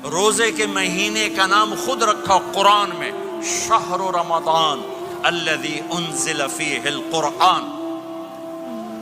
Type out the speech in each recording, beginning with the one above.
روزے کے مہینے کا نام خود رکھا قرآن میں، شہر رمضان الذی انزل فیہ القرآن۔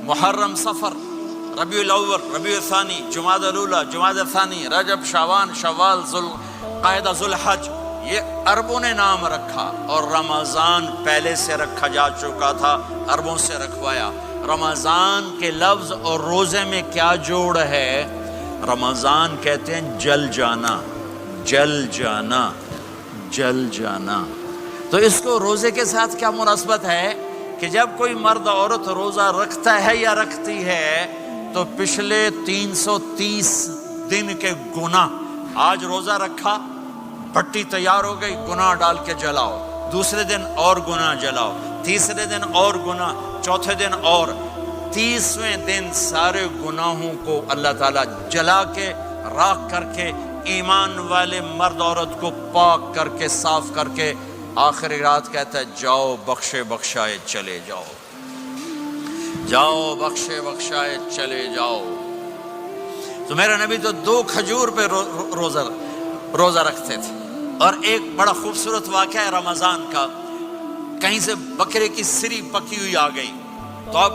محرم، صفر، ربیع الاول، ربیع الثانی، جمادی الاولی، جمادی الثانی، رجب، شعبان، شوال، ذوالقعدہ، ذوالحج، یہ عربوں نے نام رکھا، اور رمضان پہلے سے رکھا جا چکا تھا، عربوں سے رکھوایا۔ رمضان کے لفظ اور روزے میں کیا جوڑ ہے؟ رمضان کہتے ہیں جل جانا، جل جانا، جل جانا۔ تو اس کو روزے کے ساتھ کیا مناسبت ہے کہ جب کوئی مرد عورت روزہ رکھتا ہے یا رکھتی ہے تو پچھلے 330 دن کے گناہ، آج روزہ رکھا، پٹی تیار ہو گئی، گناہ ڈال کے جلاؤ، دوسرے دن اور گناہ جلاؤ، تیسرے دن اور گناہ، چوتھے دن اور، 30ویں دن سارے گناہوں کو اللہ تعالیٰ جلا کے، راکھ کر کے، ایمان والے مرد عورت کو پاک کر کے، صاف کر کے، آخری رات کہتا ہے جاؤ بخشے بخشائے چلے جاؤ، جاؤ بخشے بخشائے چلے جاؤ۔ تو میرا نبی تو 2 کھجور پہ روزہ رکھتے تھے۔ اور ایک بڑا خوبصورت واقعہ ہے رمضان کا، کہیں سے بکرے کی سری پکی ہوئی آ گئی تو آپ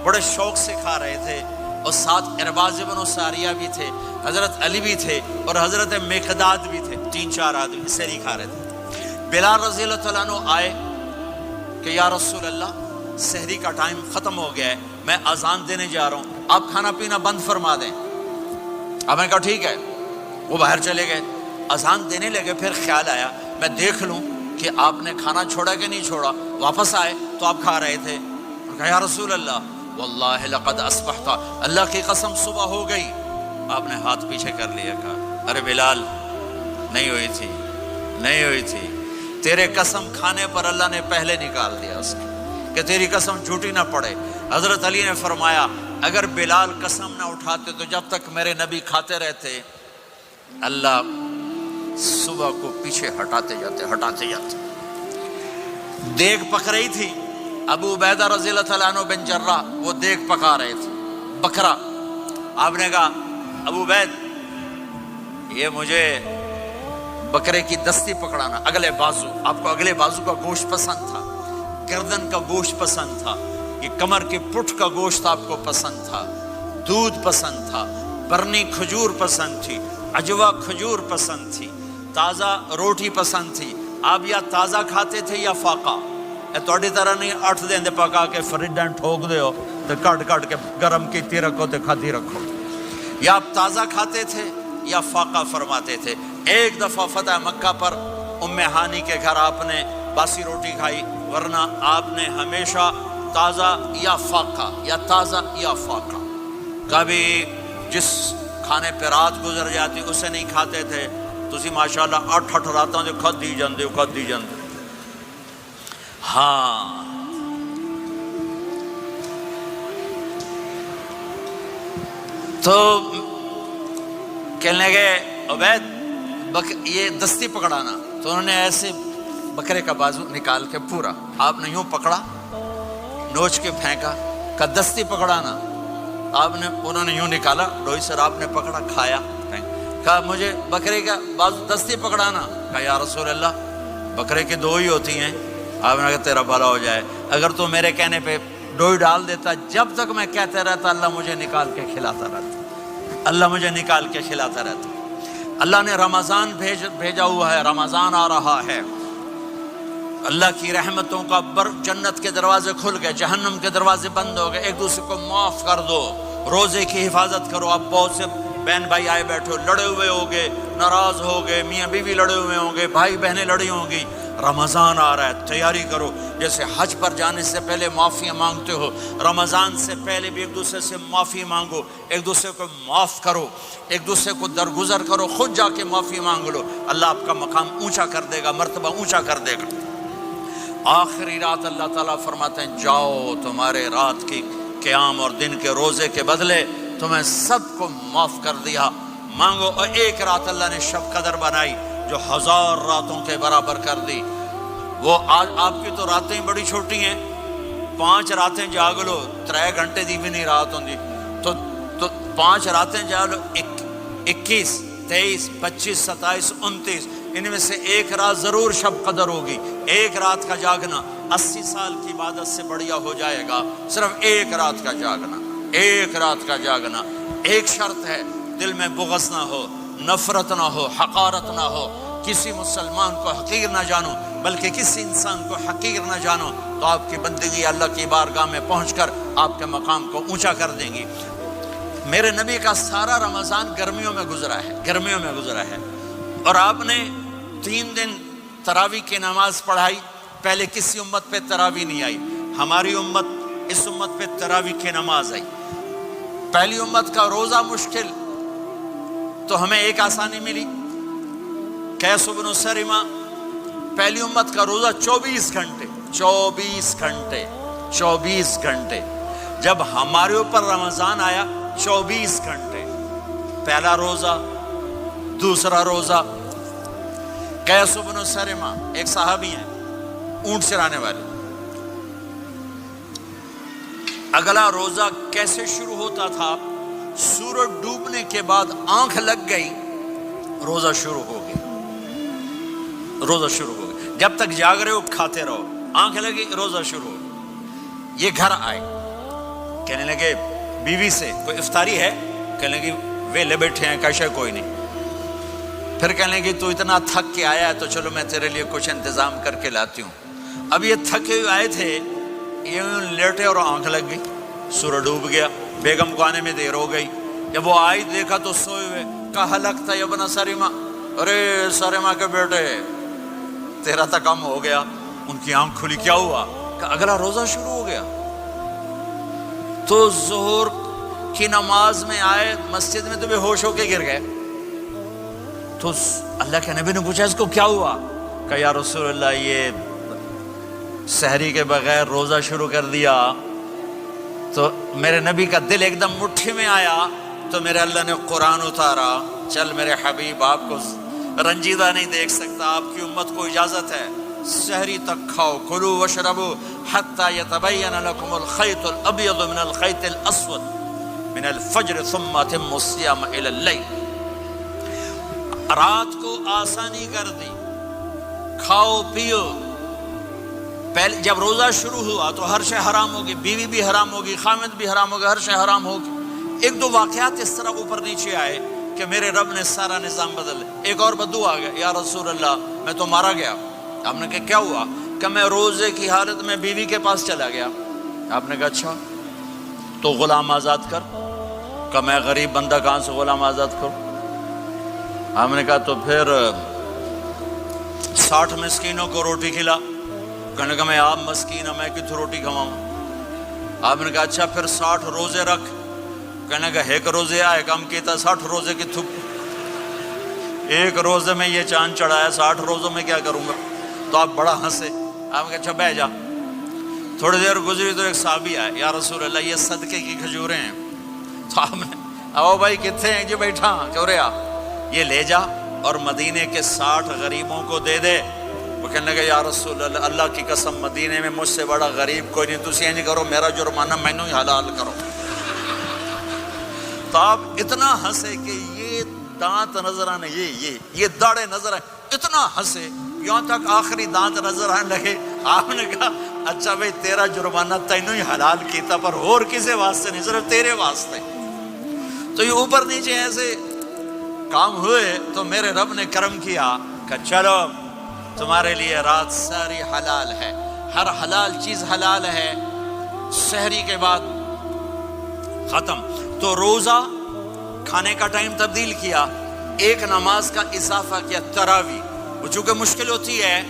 بڑے شوق سے کھا رہے تھے، اور ساتھ ارباز بن ساریہ بھی تھے، حضرت علی بھی تھے، اور حضرت مقداد بھی تھے، 3-4 آدمی سری کھا رہے تھے۔ بلال رضی اللہ تعالیٰ عنہ آئے کہ یا رسول اللہ سحری کا ٹائم ختم ہو گیا ہے، میں اذان دینے جا رہا ہوں، آپ کھانا پینا بند فرما دیں۔ اب میں کہا ٹھیک ہے، وہ باہر چلے گئے، اذان دینے لگے، پھر خیال آیا میں دیکھ لوں کہ آپ نے کھانا چھوڑا کہ نہیں چھوڑا۔ واپس آئے تو آپ کھا رہے تھے، کہا یا رسول اللہ واللہ لقد اصبحت، اللہ کی قسم صبح ہو گئی۔ آپ نے ہاتھ پیچھے کر لیا، کہا ارے بلال نہیں ہوئی تھی، نہیں ہوئی تھی، تیرے قسم کھانے پر اللہ نے پہلے نکال دیا اس کی، کہ تیری قسم جھوٹی نہ پڑے۔ حضرت علی نے فرمایا اگر بلال قسم نہ اٹھاتے تو جب تک میرے نبی کھاتے رہتے اللہ صبح کو پیچھے ہٹاتے جاتے۔ دیگ پک رہی تھی، ابو عبیدہ رضی اللہ تعالیٰ عنہ بن جراح وہ دیگ پکا رہے تھے، بکرا۔ آپ نے کہا ابو عبید یہ مجھے بکرے کی دستی پکڑانا، اگلے بازو، آپ کو اگلے بازو کا گوشت پسند تھا، گردن کا گوشت پسند تھا، یہ کمر کے پٹھ کا گوشت آپ کو پسند تھا، دودھ پسند تھا، برنی کھجور پسند تھی، عجوا کھجور پسند تھی، تازہ روٹی پسند تھی۔ آپ یا تازہ کھاتے تھے یا فاقہ، توڑی طرح نہیں 8 دن دے پکا کے فریڈاں ٹھوک دے ہو تو کٹ کے گرم کیتی رکھو تو کھاتی رکھو، یا آپ تازہ کھاتے تھے یا فاقہ فرماتے تھے۔ ایک دفعہ فتح مکہ پر ام ہانی کے گھر آپ نے باسی روٹی کھائی، ورنہ آپ نے ہمیشہ تازہ یا فاقہ، یا تازہ یا فاقہ، کبھی جس کھانے پہ رات گزر جاتی اسے نہیں کھاتے تھے۔ تسی ماشاءاللہ 8 راتوں سے کھدی جاندے ہو۔ ہاں تو کہنے لگے عبید یہ دستی پکڑانا، تو انہوں نے ایسے بکرے کا بازو نکال کے پورا آپ نے یوں پکڑا، نوچ کے پھینکا، کہا دستی پکڑانا، انہوں نے یوں نکالا، ڈوئی سر آپ نے پکڑا، کھایا، کہا مجھے بکرے کا بازو دستی پکڑانا، کہا یا رسول اللہ بکرے کی 2 ہی ہوتی ہیں۔ آپ نے کہا تیرا بھلا ہو جائے، اگر تو میرے کہنے پہ ڈوئی ڈال دیتا، جب تک میں کہتے رہتا اللہ مجھے نکال کے کھلاتا رہتا، اللہ مجھے نکال کے کھلاتا رہتا۔ اللہ نے رمضان بھیجا ہوا ہے، رمضان آ رہا ہے، اللہ کی رحمتوں کا جنت کے دروازے کھل گئے، جہنم کے دروازے بند ہو گئے، ایک دوسرے کو معاف کر دو، روزے کی حفاظت کرو۔ اب بہت سے بہن بھائی آئے بیٹھو، لڑے ہوئے ہوگے، ناراض ہوگے، میاں بیوی لڑے ہوئے ہوں گے، بھائی بہنیں لڑی ہوں گی، رمضان آ رہا ہے، تیاری کرو۔ جیسے حج پر جانے سے پہلے معافیاں مانگتے ہو، رمضان سے پہلے بھی ایک دوسرے سے معافی مانگو، ایک دوسرے کو معاف کرو، ایک دوسرے کو درگزر کرو، خود جا کے معافی مانگ لو، اللہ آپ کا مقام اونچا کر دے گا، مرتبہ اونچا کر دے گا۔ آخری رات اللہ تعالیٰ فرماتے ہیں جاؤ، تمہارے رات کی قیام اور دن کے روزے کے بدلے تمہیں سب کو معاف کر دیا، مانگو۔ اور ایک رات اللہ نے شب قدر بنائی جو 1000 راتوں کے برابر کر دی۔ وہ آج آپ کی تو راتیں بڑی چھوٹی ہیں، 5 راتیں جاگ لو 3 گھنٹے دی بھی نہیں رات ہوندی، تو 5 راتیں جاگ لو 21، 23, 25, 27, 29 ان میں سے ایک رات ضرور شب قدر ہوگی. ایک رات کا جاگنا 80 سال کی عبادت سے بڑھیا ہو جائے گا. صرف ایک رات کا جاگنا، ایک رات کا جاگنا. ایک شرط ہے، دل میں بغض نہ ہو، نفرت نہ ہو، حقارت نہ ہو. کسی مسلمان کو حقیر نہ جانو، بلکہ کسی انسان کو حقیر نہ جانو، تو آپ کی بندگی اللہ کی بارگاہ میں پہنچ کر آپ کے مقام کو اونچا کر دیں گی. میرے نبی کا سارا رمضان گرمیوں میں گزرا ہے، گرمیوں میں گزرا ہے. اور آپ نے 3 دن تراویح کی نماز پڑھائی. پہلے کسی امت پہ تراویح نہیں آئی. ہماری امت، اس امت پہ تراویح کی نماز آئی. پہلی امت کا روزہ مشکل، تو ہمیں ایک آسانی ملی. قیس بن سرمہ، پہلی امت کا روزہ 24 گھنٹے 24 گھنٹے 24 گھنٹے. جب ہمارے اوپر رمضان آیا 24 گھنٹے. پہلا روزہ، دوسرا روزہ. قیس بن سرمہ ایک صحابی ہیں، اونٹ چرانے والے. اگلا روزہ کیسے شروع ہوتا تھا؟ سورج ڈوبنے کے بعد آنکھ لگ گئی، روزہ شروع ہو گیا. روزہ شروع ہو گیا. جب تک جاگ رہے ہو کھاتے رہو، آنکھ لگی روزہ شروع ہو گیا. یہ گھر آئے، کہنے لگے بیوی سے، کوئی افطاری ہے؟ کہنے لگے ویلے بیٹھے ہیں، کیسے کوئی نہیں. پھر کہنے لگے تو اتنا تھک کے آیا ہے تو چلو میں تیرے لیے کچھ انتظام کر کے لاتی ہوں. اب یہ تھکے ہوئے آئے تھے، یہ لیٹے اور آنکھ لگ گئی، سورج ڈوب گیا. بیگم کو آنے میں دیر ہو گئی. جب وہ آئی دیکھا تو سوئے ہوئے. کہا لگتا ہے ابن سرمہ، ارے سرمہ کے بیٹے تیرا تو کم ہو گیا. ان کی آنکھ کھلی، کیا ہوا؟ کہ اگلا روزہ شروع ہو گیا. تو ظہر کی نماز میں آئے مسجد میں تو بے ہوش ہو کے گر گئے. تو اللہ کے نبی نے پوچھا اس کو کیا ہوا؟ کہ یا رسول اللہ یہ سحری کے بغیر روزہ شروع کر دیا. تو میرے نبی کا دل ایک دم مٹھی میں آیا. تو میرے اللہ نے قرآن اتارا، چل میرے حبیب آپ کو رنجیدہ نہیں دیکھ سکتا، آپ کی امت کو اجازت ہے سحری تک کھاؤ، کلوا واشربوا حتی یتبین لکم الخیط الابیض من الخیط الاسود من الفجر ثم اتموا الصیام الی اللیل. رات کو آسانی کر دی، کھاؤ پیو. پہلے جب روزہ شروع ہوا تو ہر شے حرام ہوگی، بیوی بھی حرام ہوگی، خامد بھی حرام ہوگا، ہر شے حرام ہوگی. ایک دو واقعات اس طرح اوپر نیچے آئے کہ میرے رب نے سارا نظام بدل. ایک اور بدو آ گیا، یا رسول اللہ میں تو مارا گیا. آپ نے کہا کیا ہوا؟ کہ میں روزے کی حالت میں بیوی کے پاس چلا گیا. آپ نے کہا اچھا تو غلام آزاد کر. کہ میں غریب بندہ کہاں سے غلام آزاد کروں؟ آپ نے کہا تو پھر 60 مسکینوں کو روٹی کھلا. کہنے لگا میں آپ مسکین ہوں، میں کتوں روٹی کھواؤں؟ آپ نے کہا اچھا پھر 60 روزے رکھ. کہنے لگا ایک روزے آئے کم کیتا، 60 روزے کی تھک. ایک روزے میں یہ چاند چڑھایا، 60 روزوں میں کیا کروں گا؟ تو آپ بڑا ہنسے. آپ نے کہا اچھا بہ جا. تھوڑی دیر گزری تو ایک صحابی آئے، یا رسول اللہ یہ صدقے کی کھجوریں ہیں. تو آپ نے او بھائی کتنے ہیں؟ جی بیٹھا. کیوں رہا؟ یہ لے جا اور مدینے کے 60 غریبوں کو دے دے. وہ کہنے لگا یا رسول اللہ اللہ کی قسم مدینے میں مجھ سے بڑا غریب کوئی نہیں، تسی نہیں کرو، میرا جرمانہ مینوں ہی حلال کرو. تو آپ اتنا ہنسے کہ یہ دانت نظر آنے، یہ داڑے نظر آئے. اتنا ہنسے یہاں تک آخری دانت نظر آنے لگے. آپ نے کہا اچھا بھائی تیرا جرمانہ تینوں ہی حلال کیتا، پر اور کسی واسطے نہیں، صرف تیرے واسطے. تو یہ اوپر نیچے ایسے کام ہوئے تو میرے رب نے کرم کیا کہ چلو تمہارے لیے رات ساری حلال ہے، ہر حلال چیز حلال ہے. سحری کے بعد ختم. تو روزہ کھانے کا ٹائم تبدیل کیا، ایک نماز کا اضافہ کیا، تراویح. وہ چونکہ مشکل ہوتی ہے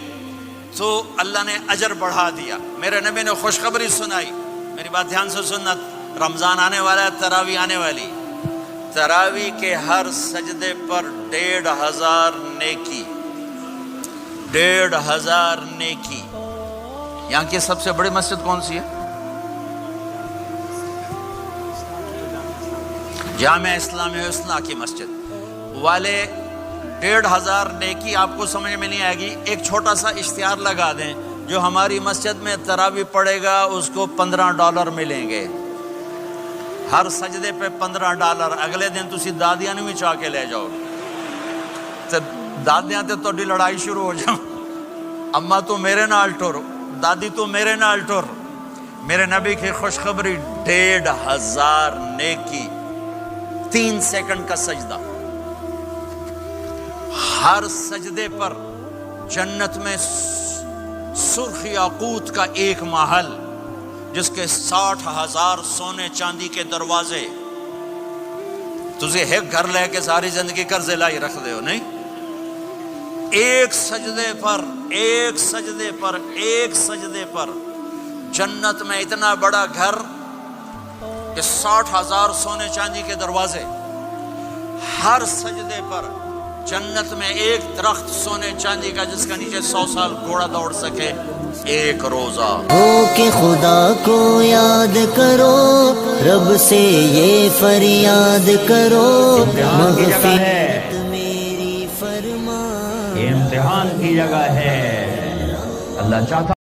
تو اللہ نے اجر بڑھا دیا. میرے نبی نے خوشخبری سنائی، میری بات دھیان سے سننا، رمضان آنے والا ہے، تراویح آنے والی. تراویح کے ہر سجدے پر 1500 نیکی، 1500 نیکی. یہاں کی سب سے بڑی مسجد کون سی ہے؟ جامعہ اسلامی حسنہ کی مسجد والے. 1500 نیکی آپ کو سمجھ میں نہیں آئے گی. ایک چھوٹا سا اشتہار لگا دیں، جو ہماری مسجد میں تراویح پڑے گا اس کو $15 ملیں گے. ہر سجدے پہ $15. اگلے دن تسی دادیاں نہیں چاہ کے لے جاؤ. دادیاں تے تہاڈی لڑائی شروع ہو جائے، اما تو میرے نال ٹر، دادی تو میرے نال ٹر۔ میرے نبی کی خوشخبری 1500 نیکی، 3 سیکنڈ کا سجدہ، ہر سجدے پر جنت میں سرخ یاقوت کا ایک محل جس کے 60,000 سونے چاندی کے دروازے۔ تجھے ایک گھر لے کے ساری زندگی قرضے لائی رکھ دے ہو نہیں؟ ایک سجدے پر، ایک سجدے پر، ایک سجدے پر جنت میں اتنا بڑا گھر کہ 60,000 سونے چاندی کے دروازے، ہر سجدے پر جنت میں ایک درخت سونے چاندی کا جس کا نیچے 100 سال گھوڑا دوڑ سکے، ایک روزہ۔ ہو کہ خدا کو یاد کرو، رب سے یہ فریاد کرو، مغفرت میری فرما۔ یہ امتحان کی جگہ ہے، اللہ چاہتا